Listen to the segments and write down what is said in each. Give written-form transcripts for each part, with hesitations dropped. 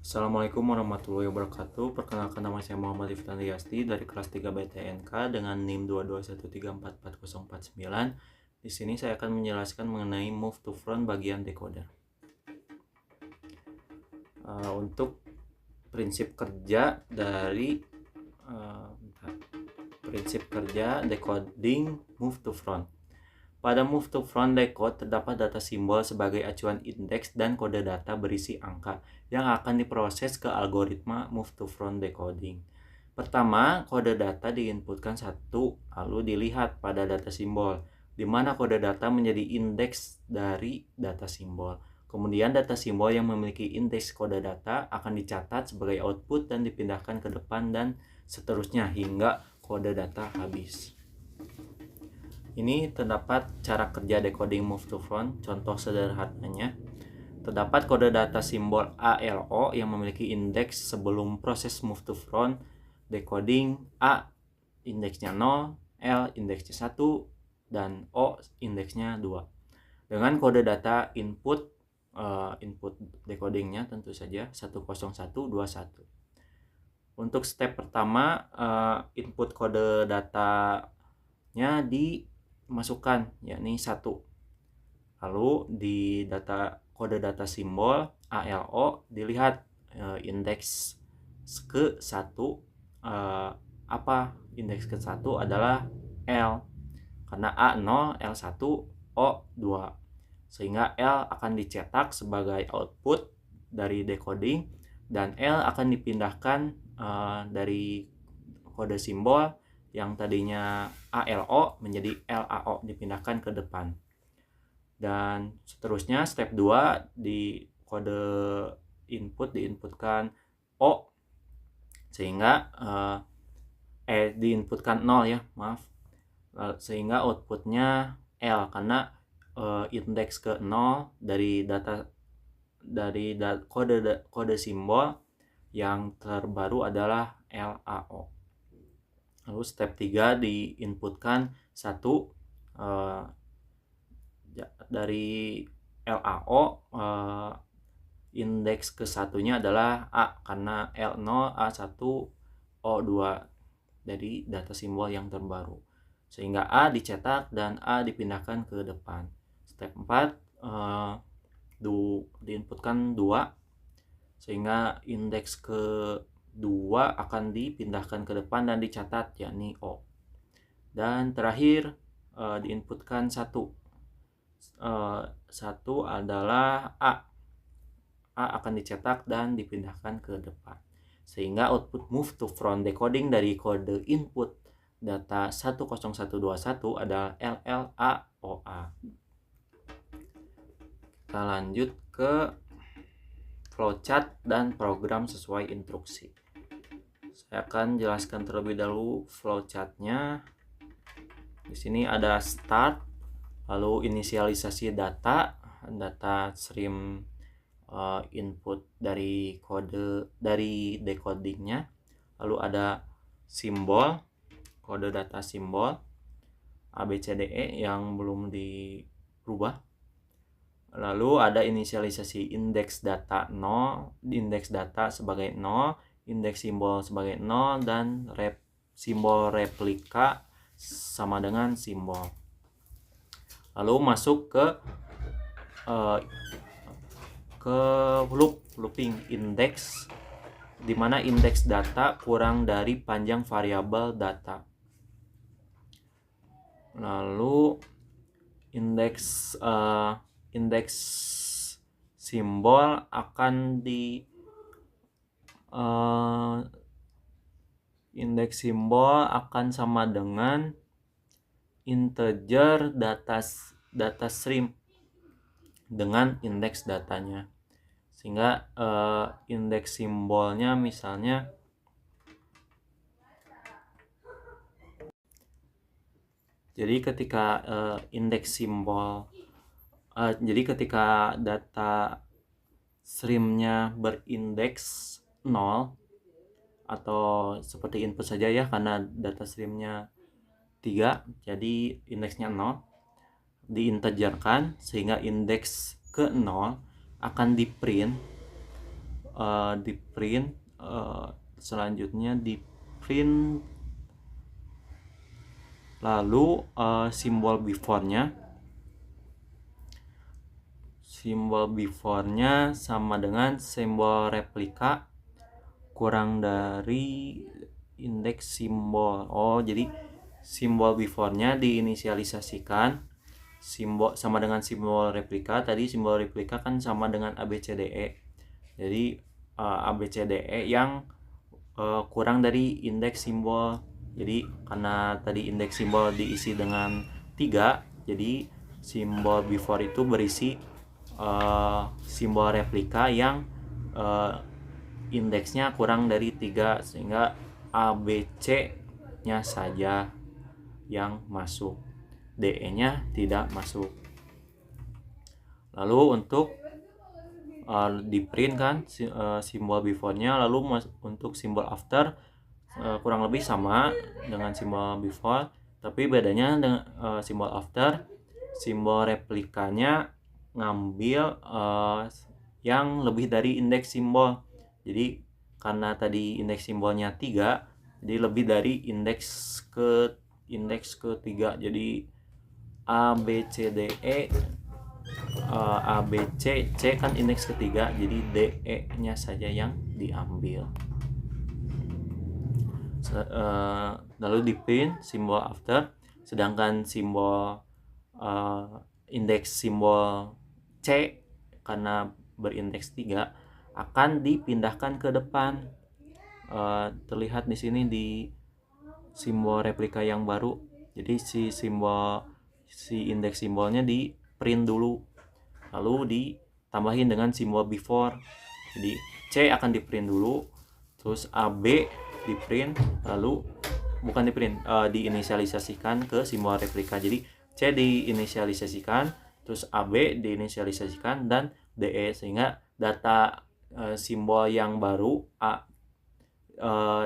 Assalamualaikum warahmatullahi wabarakatuh. Perkenalkan, nama saya Muhammad Iftan Riyasti dari kelas 3 BTNK dengan NIM 221344049. Di sini saya akan menjelaskan mengenai move to front bagian decoder. Untuk prinsip kerja dari decoding move to front. Pada move to front decode terdapat data simbol sebagai acuan indeks dan kode data berisi angka yang akan diproses ke algoritma move to front decoding. Pertama, kode data diinputkan satu, lalu dilihat pada data simbol, di mana kode data menjadi indeks dari data simbol. Kemudian data simbol yang memiliki indeks kode data akan dicatat sebagai output dan dipindahkan ke depan dan seterusnya hingga kode data habis. Ini terdapat cara kerja decoding move to front. Contoh sederhananya, terdapat kode data simbol ALO yang memiliki indeks sebelum proses move to front decoding. A indeksnya 0, L indeksnya 1, dan O indeksnya 2. Dengan kode data input decodingnya tentu saja 10121. Untuk step pertama, input kode datanya dimasukkan, yakni 1. Lalu di kode data simbol ALO dilihat indeks ke 1. Apa indeks ke 1 adalah L, karena A 0, L 1, O 2, sehingga L akan dicetak sebagai output dari decoding dan L akan dipindahkan dari kode simbol yang tadinya ALO menjadi LAO, dipindahkan ke depan. Dan seterusnya step 2, di kode input diinputkan O, sehingga diinputkan 0 ya, maaf, sehingga outputnya L, karena indeks ke 0 dari kode simbol yang terbaru adalah LAO. Lalu step 3, diinputkan 1 dari LAO. Indeks ke satunya adalah A, karena L0, A1, O2 dari data simbol yang terbaru, sehingga A dicetak dan A dipindahkan ke depan. Step 4, diinputkan 2, sehingga indeks ke 2 akan dipindahkan ke depan dan dicatat, yakni O. Dan terakhir diinputkan 1. 1 adalah A. A akan dicetak dan dipindahkan ke depan, sehingga output move to front decoding dari kode input data 10121 adalah LLAOA. Kita lanjut ke flowchart dan program sesuai instruksi. Saya akan jelaskan terlebih dahulu flowchartnya. Di sini ada start, lalu inisialisasi data stream input dari decodingnya, lalu ada simbol, kode data simbol ABCDE yang belum dirubah, lalu ada inisialisasi indeks data 0, indeks data sebagai 0, indeks simbol sebagai 0, dan simbol replika sama dengan simbol. Lalu masuk ke looping indeks, di mana indeks data kurang dari panjang variabel data. Lalu indeks simbol akan indeks simbol akan sama dengan integer data stream dengan indeks datanya, sehingga indeks simbolnya misalnya jadi ketika data streamnya berindeks 0, atau seperti input saja ya, karena data streamnya 3, jadi indeksnya 0, diintegerkan, sehingga indeks ke 0 akan di print di print, selanjutnya di print, lalu simbol before-nya sama dengan simbol replika kurang dari indeks simbol. Jadi simbol before-nya diinisialisasikan simbol sama dengan simbol replika. Tadi simbol replika kan sama dengan ABCDE. Jadi ABCDE yang kurang dari indeks simbol. Jadi karena tadi indeks simbol diisi dengan 3, jadi simbol before itu berisi simbol replika yang indeksnya kurang dari 3, sehingga ABC-nya saja yang masuk, DE-nya tidak masuk. Lalu untuk di print kan simbol before-nya, lalu untuk simbol after kurang lebih sama dengan simbol before, tapi bedanya dengan simbol after, simbol replikanya ngambil yang lebih dari indeks simbol. Jadi karena tadi indeks simbolnya 3, jadi lebih dari indeks ketiga. Jadi A B C D E, A B C kan indeks ketiga, jadi DE-nya saja yang diambil. Lalu di print simbol after, sedangkan simbol indeks simbol C karena berindeks 3 akan dipindahkan ke depan. Terlihat di sini di simbol replika yang baru. Jadi si indeks simbolnya di print dulu, lalu ditambahin dengan simbol before. Jadi C akan di print dulu, terus AB di print, lalu bukan di print, diinisialisasikan ke simbol replika. Jadi C diinisialisasikan, terus AB diinisialisasikan, dan DE, sehingga data simbol yang baru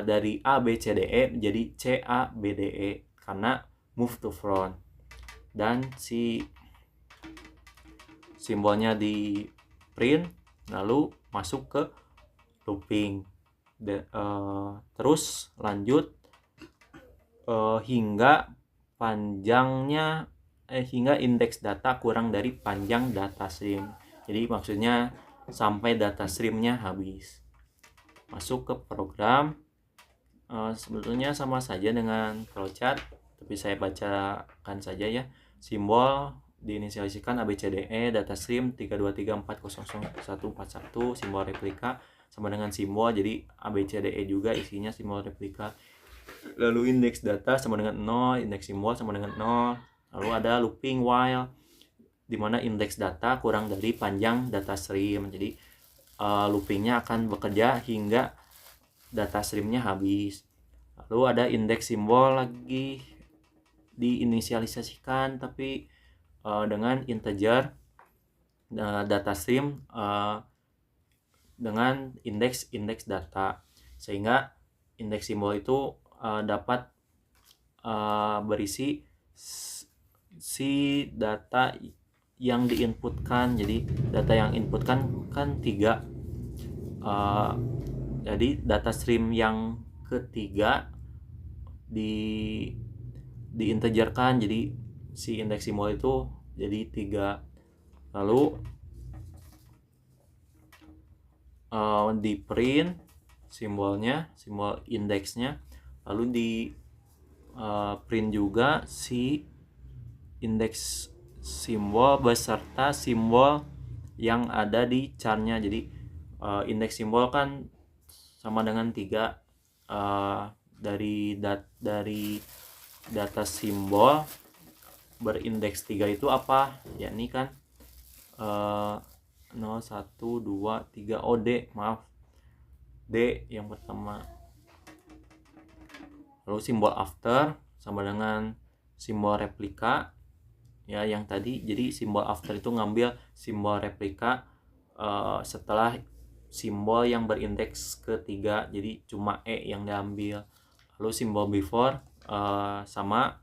dari A B C D E menjadi C A B D E karena move to front. Dan si simbolnya di print lalu masuk ke looping. Terus lanjut hingga indeks data kurang dari panjang data stream. Jadi maksudnya sampai data streamnya habis. Masuk ke program, sebetulnya sama saja dengan flowchart, tapi saya bacakan saja ya. Simbol diinisialisasikan ABCDE, data stream 323400141, simbol replika sama dengan simbol, jadi ABCDE juga isinya simbol replika. Lalu indeks data sama dengan 0, indeks simbol sama dengan 0. Lalu ada looping while, dimana indeks data kurang dari panjang data stream. Jadi loopingnya akan bekerja hingga data streamnya habis. Lalu ada indeks simbol lagi diinisialisasikan tapi dengan integer data stream dengan indeks data, sehingga indeks simbol itu dapat berisi si data yang diinputkan. Jadi data yang inputkan kan 3, jadi data stream yang ketiga diintegerkan, jadi si indeks simbol itu jadi 3. Lalu di print simbolnya, simbol indeksnya, lalu di print juga si indeks simbol beserta simbol yang ada di chartnya. Jadi indeks simbol kan sama dengan 3, dari data simbol berindeks 3 itu apa? Ya ini kan 0, 1, 2, 3. Oh D, maaf, D yang pertama. Lalu simbol after sama dengan simbol replika ya yang tadi. Jadi simbol after itu ngambil simbol replika setelah simbol yang berindeks ketiga, jadi cuma E yang diambil. Lalu simbol before sama,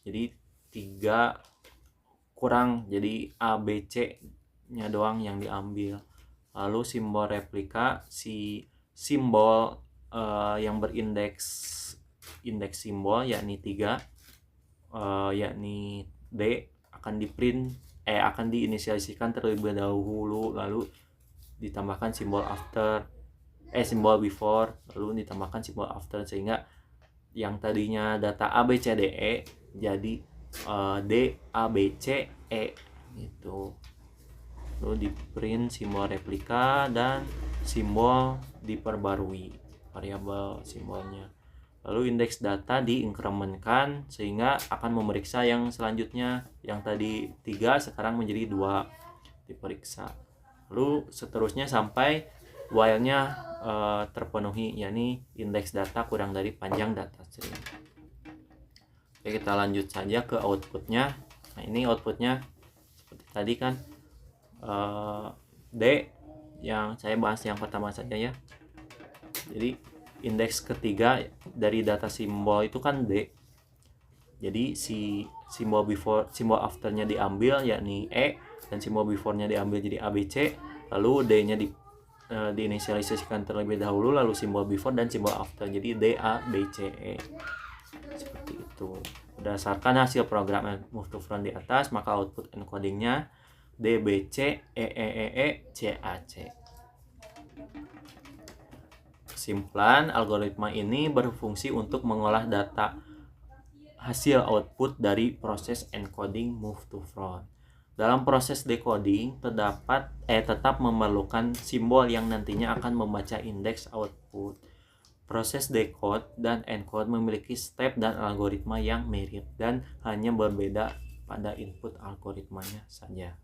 jadi 3 kurang, jadi A B C nya doang yang diambil. Lalu simbol replika, si simbol yang berindeks simbol yakni 3, yakni D akan diinisialisasikan terlebih dahulu, lalu ditambahkan simbol before, lalu ditambahkan simbol after, sehingga yang tadinya data A B C D E jadi D A B C E gitu. Lalu di print simbol replika dan simbol diperbarui variabel simbolnya. Lalu indeks data diinkrementkan sehingga akan memeriksa yang selanjutnya, yang tadi 3 sekarang menjadi 2 diperiksa. Lalu seterusnya sampai while-nya terpenuhi, yakni indeks data kurang dari panjang data string. Oke, kita lanjut saja ke outputnya. Nah, ini outputnya seperti tadi kan, D yang saya bahas yang pertama saja ya. Jadi indeks ketiga dari data simbol itu kan D. Jadi si simbol before, simbol afternya diambil yakni E, dan simbol before-nya diambil jadi ABC, lalu D-nya diinisialisasikan terlebih dahulu, lalu simbol before dan simbol after jadi D A B C E. Seperti itu. Berdasarkan hasil program move to front di atas, maka output encodingnya DBC CAC. Kesimpulan, algoritma ini berfungsi untuk mengolah data hasil output dari proses encoding move to front. Dalam proses decoding tetap memerlukan simbol yang nantinya akan membaca indeks output. Proses decode dan encode memiliki step dan algoritma yang mirip dan hanya berbeda pada input algoritmanya saja.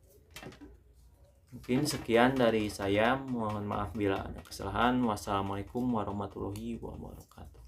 Mungkin sekian dari saya. Mohon maaf bila ada kesalahan. Wassalamualaikum warahmatullahi wabarakatuh.